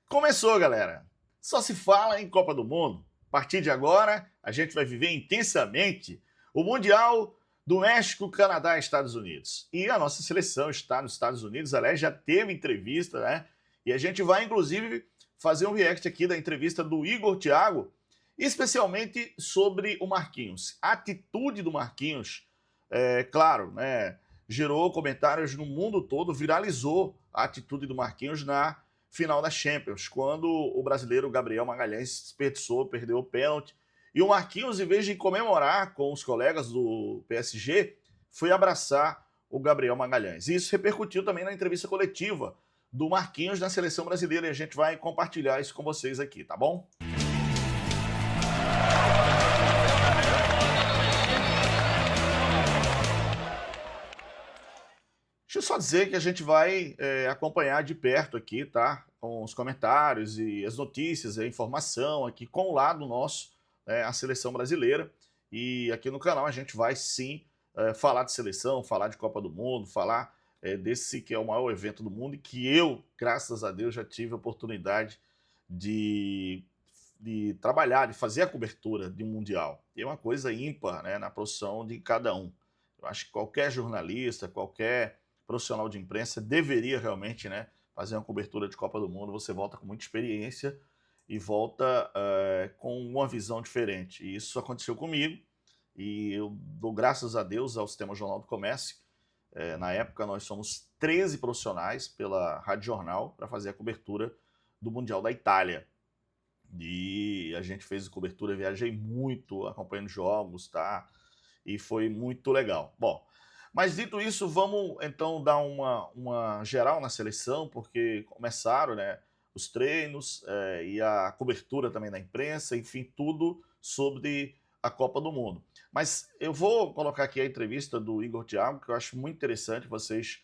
Começou, galera! Só se fala em Copa do Mundo. A partir de agora, a gente vai viver intensamente o Mundial do México, Canadá e Estados Unidos. E a nossa seleção está nos Estados Unidos, aliás, já teve entrevista, né? E a gente vai, inclusive, fazer um react aqui da entrevista do Igor Thiago, especialmente sobre o Marquinhos. A atitude do Marquinhos, claro, né? Gerou comentários no mundo todo, viralizou a atitude do Marquinhos na final da Champions, quando o brasileiro Gabriel Magalhães desperdiçou, perdeu o pênalti. E o Marquinhos, em vez de comemorar com os colegas do PSG, foi abraçar o Gabriel Magalhães. E isso repercutiu também na entrevista coletiva do Marquinhos na seleção brasileira, e a gente vai compartilhar isso com vocês aqui, tá bom? Deixa eu só dizer que a gente vai acompanhar de perto aqui, tá? Com os comentários e as notícias, a informação aqui com o lado nosso, a seleção brasileira. E aqui no canal a gente vai sim falar de seleção, falar de Copa do Mundo, falar desse que é o maior evento do mundo e que eu, graças a Deus, já tive a oportunidade de trabalhar, de fazer a cobertura de um Mundial. É uma coisa ímpar, né, na profissão de cada um. Eu acho que qualquer jornalista, qualquer profissional de imprensa deveria realmente, né, fazer uma cobertura de Copa do Mundo. Você volta com muita experiência e volta com uma visão diferente. E isso aconteceu comigo, e eu dou graças a Deus ao Sistema Jornal do Comércio. Na época nós somos 13 profissionais pela Rádio Jornal para fazer a cobertura do Mundial da Itália. E a gente fez a cobertura, viajei muito acompanhando jogos, tá? E foi muito legal. Bom, mas dito isso, vamos então dar uma geral na seleção, porque começaram, né, os treinos e a cobertura também da imprensa, enfim, tudo sobre a Copa do Mundo. Mas eu vou colocar aqui a entrevista do Igor Thiago, que eu acho muito interessante vocês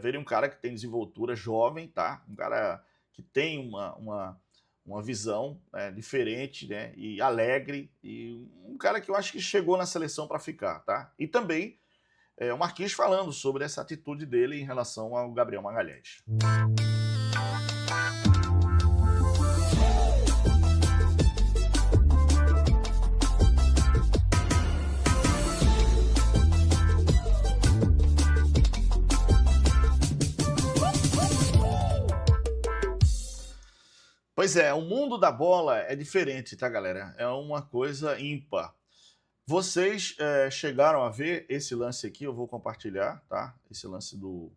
verem um cara que tem desenvoltura jovem, tá? Um cara que tem uma visão diferente, né, e alegre, e um cara que eu acho que chegou na seleção para ficar, tá? E também o Marquinhos falando sobre essa atitude dele em relação ao Gabriel Magalhães. Pois é, o mundo da bola é diferente, tá, galera? É uma coisa ímpar. Vocês chegaram a ver esse lance aqui, eu vou compartilhar, tá? Esse lance do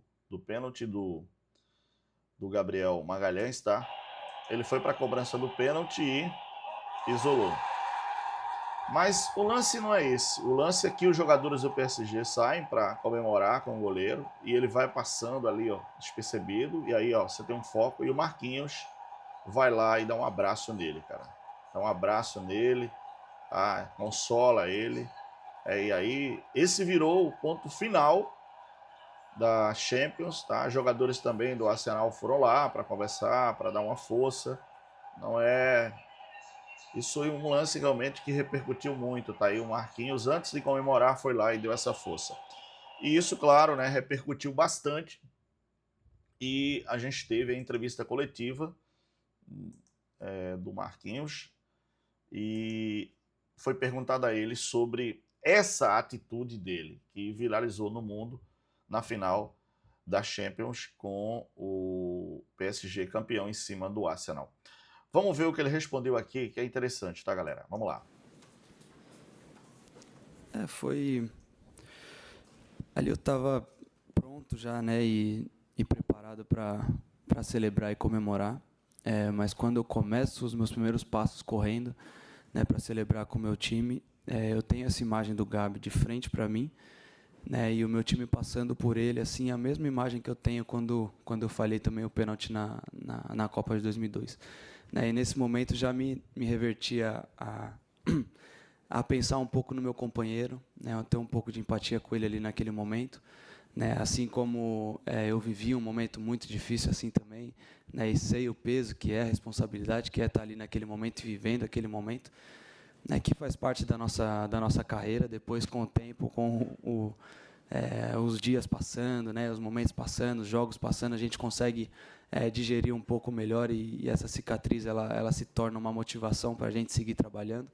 pênalti do Gabriel Magalhães, tá? Ele foi para a cobrança do pênalti e isolou. Mas o lance não é esse. O lance é que os jogadores do PSG saem para comemorar com o goleiro e ele vai passando ali, ó, despercebido. E aí, ó, você tem um foco e o Marquinhos vai lá e dá um abraço nele, cara. Dá um abraço nele. Consola ele. E aí, esse virou o ponto final da Champions, tá? Jogadores também do Arsenal foram lá para conversar, para dar uma força. Não é... Isso foi um lance realmente que repercutiu muito, tá? E o Marquinhos, antes de comemorar, foi lá e deu essa força. E isso, claro, né, repercutiu bastante. E a gente teve a entrevista coletiva do Marquinhos e foi perguntado a ele sobre essa atitude dele, que viralizou no mundo na final da Champions com o PSG campeão em cima do Arsenal. Vamos ver o que ele respondeu aqui, que é interessante, tá, galera? Vamos lá. Foi... Ali eu estava pronto já, né, e preparado para celebrar e comemorar. Mas quando eu começo os meus primeiros passos correndo, né, para celebrar com o meu time, eu tenho essa imagem do Gabi de frente para mim, né, e o meu time passando por ele, assim, a mesma imagem que eu tenho quando eu falhei também o pênalti na Copa de 2002. Né, e nesse momento já me revertia a pensar um pouco no meu companheiro, né, a ter um pouco de empatia com ele ali naquele momento. Né, assim como eu vivi um momento muito difícil assim também, né, e sei o peso que é, a responsabilidade que é estar ali naquele momento, vivendo aquele momento, né, que faz parte da nossa carreira. Depois, com o tempo, com os dias passando, né, os momentos passando, os jogos passando, a gente consegue digerir um pouco melhor e essa cicatriz ela se torna uma motivação para a gente seguir trabalhando,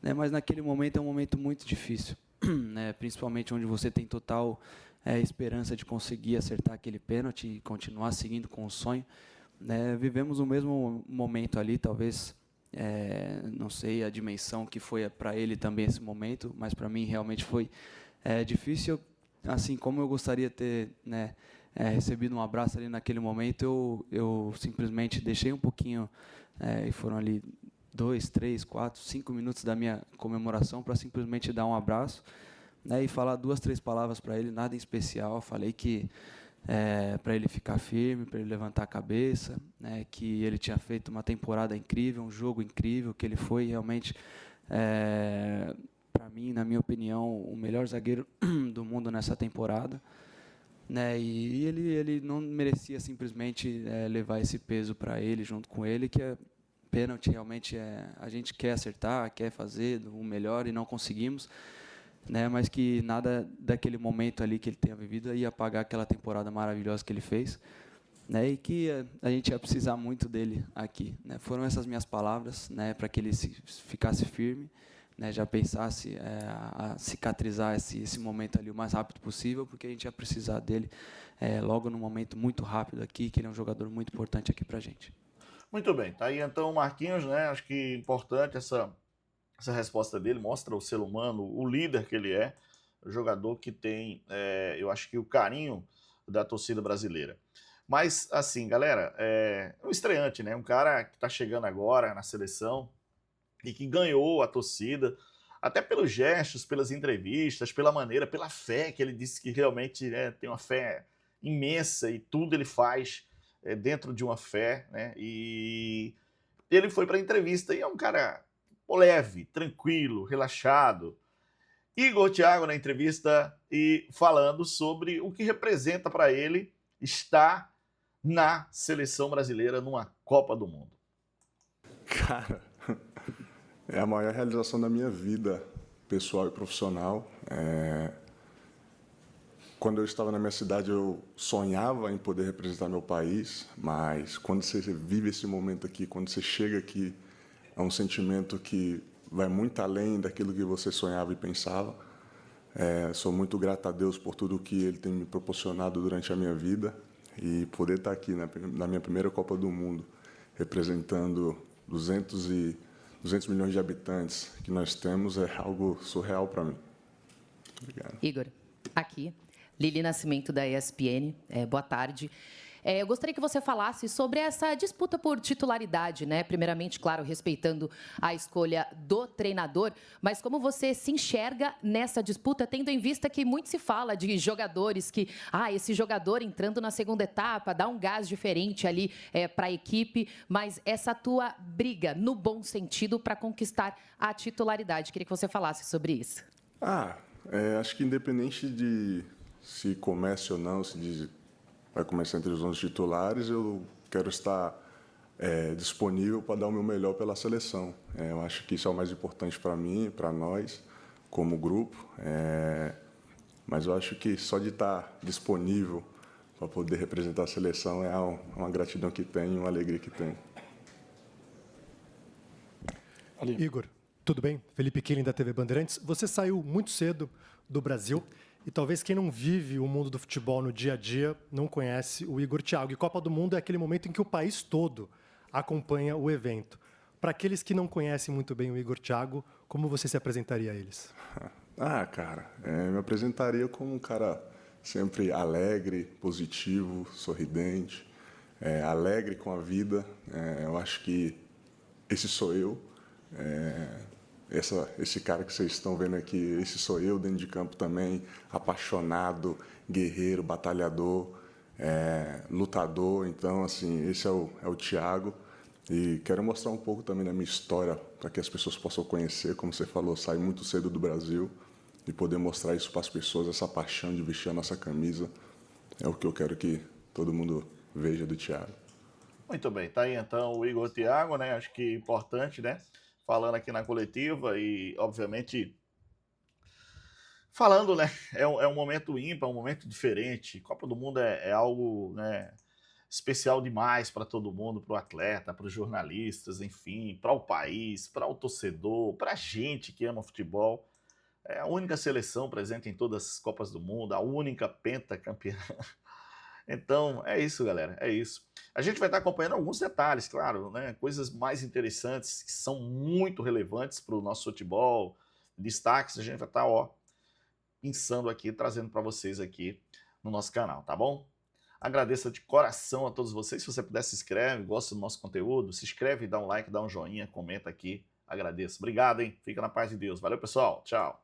né, mas naquele momento é um momento muito difícil, né, principalmente onde você tem total esperança de conseguir acertar aquele pênalti e continuar seguindo com o sonho, né, vivemos o mesmo momento ali, talvez não sei a dimensão que foi para ele também esse momento, mas para mim realmente foi difícil, assim como eu gostaria de ter, né, recebido um abraço ali naquele momento, eu simplesmente deixei um pouquinho, e foram ali 2, 3, 4, 5 minutos da minha comemoração para simplesmente dar um abraço, né, e falar 2, 3 palavras para ele, nada em especial. Falei que para ele ficar firme, para ele levantar a cabeça, né, que ele tinha feito uma temporada incrível, um jogo incrível, que ele foi realmente, para mim, na minha opinião, o melhor zagueiro do mundo nessa temporada, né, e ele não merecia simplesmente levar esse peso para ele, junto com ele, que é pênalti, realmente a gente quer acertar, quer fazer o melhor e não conseguimos, né, mas que nada daquele momento ali que ele tenha vivido ia apagar aquela temporada maravilhosa que ele fez, né, e que a gente ia precisar muito dele aqui, né. Foram essas minhas palavras, né, para que ele ficasse firme, né, já pensasse a cicatrizar esse momento ali o mais rápido possível, porque a gente ia precisar dele logo num momento muito rápido aqui, que ele é um jogador muito importante aqui para a gente. Muito bem, tá aí então o Marquinhos, né? Acho que importante essa resposta dele, mostra o ser humano, o líder que ele é, o jogador que tem, eu acho que o carinho da torcida brasileira. Mas, assim, galera, é um estreante, né? Um cara que tá chegando agora na seleção e que ganhou a torcida, até pelos gestos, pelas entrevistas, pela maneira, pela fé, que ele disse que realmente tem uma fé imensa e tudo ele faz dentro de uma fé, né? E ele foi para a entrevista e é um cara leve, tranquilo, relaxado. Igor Thiago na entrevista e falando sobre o que representa para ele estar na seleção brasileira numa Copa do Mundo. Cara, é a maior realização da minha vida pessoal e profissional. Quando eu estava na minha cidade, eu sonhava em poder representar meu país, mas quando você vive esse momento aqui, quando você chega aqui, é um sentimento que vai muito além daquilo que você sonhava e pensava. Sou muito grato a Deus por tudo que Ele tem me proporcionado durante a minha vida e poder estar aqui na minha primeira Copa do Mundo, representando 200 milhões de habitantes que nós temos, é algo surreal para mim. Obrigado. Igor, aqui, Lili Nascimento da ESPN, boa tarde. Eu gostaria que você falasse sobre essa disputa por titularidade, né? Primeiramente, claro, respeitando a escolha do treinador, mas como você se enxerga nessa disputa, tendo em vista que muito se fala de jogadores que, esse jogador entrando na segunda etapa, dá um gás diferente ali para a equipe, mas essa tua briga, no bom sentido, para conquistar a titularidade. Queria que você falasse sobre isso. Acho que independente de se comece ou não, se vai começar entre os 11 titulares, eu quero estar disponível para dar o meu melhor pela seleção. Eu acho que isso é o mais importante para mim, para nós, como grupo. Mas eu acho que só de estar disponível para poder representar a seleção é uma gratidão que tenho, uma alegria que tenho. Igor, tudo bem? Felipe Killing, da TV Bandeirantes. Você saiu muito cedo do Brasil e talvez quem não vive o mundo do futebol no dia a dia não conhece o Igor Thiago. E Copa do Mundo é aquele momento em que o país todo acompanha o evento. Para aqueles que não conhecem muito bem o Igor Thiago, como você se apresentaria a eles? Cara, me apresentaria como um cara sempre alegre, positivo, sorridente, alegre com a vida. Eu acho que esse sou eu. Esse cara que vocês estão vendo aqui, esse sou eu dentro de campo também, apaixonado, guerreiro, batalhador, lutador. Então, assim, esse é o Thiago. E quero mostrar um pouco também da minha história para que as pessoas possam conhecer. Como você falou, saí muito cedo do Brasil e poder mostrar isso para as pessoas, essa paixão de vestir a nossa camisa. É o que eu quero que todo mundo veja do Thiago. Muito bem, tá aí então o Igor Thiago, né? Acho que importante, né? Falando aqui na coletiva e, obviamente, falando, né, é um momento ímpar, um momento diferente. Copa do Mundo é algo, né, especial demais para todo mundo, para o atleta, para os jornalistas, enfim, para o país, para o torcedor, para a gente que ama futebol. É a única seleção presente em todas as Copas do Mundo, a única pentacampeã. Então, é isso, galera, é isso. A gente vai estar acompanhando alguns detalhes, claro, né? Coisas mais interessantes, que são muito relevantes para o nosso futebol, destaques, a gente vai estar, ó, pensando aqui, trazendo para vocês aqui no nosso canal, tá bom? Agradeço de coração a todos vocês. Se você puder, se inscreve, gosta do nosso conteúdo, se inscreve, dá um like, dá um joinha, comenta aqui. Agradeço. Obrigado, hein? Fica na paz de Deus. Valeu, pessoal. Tchau.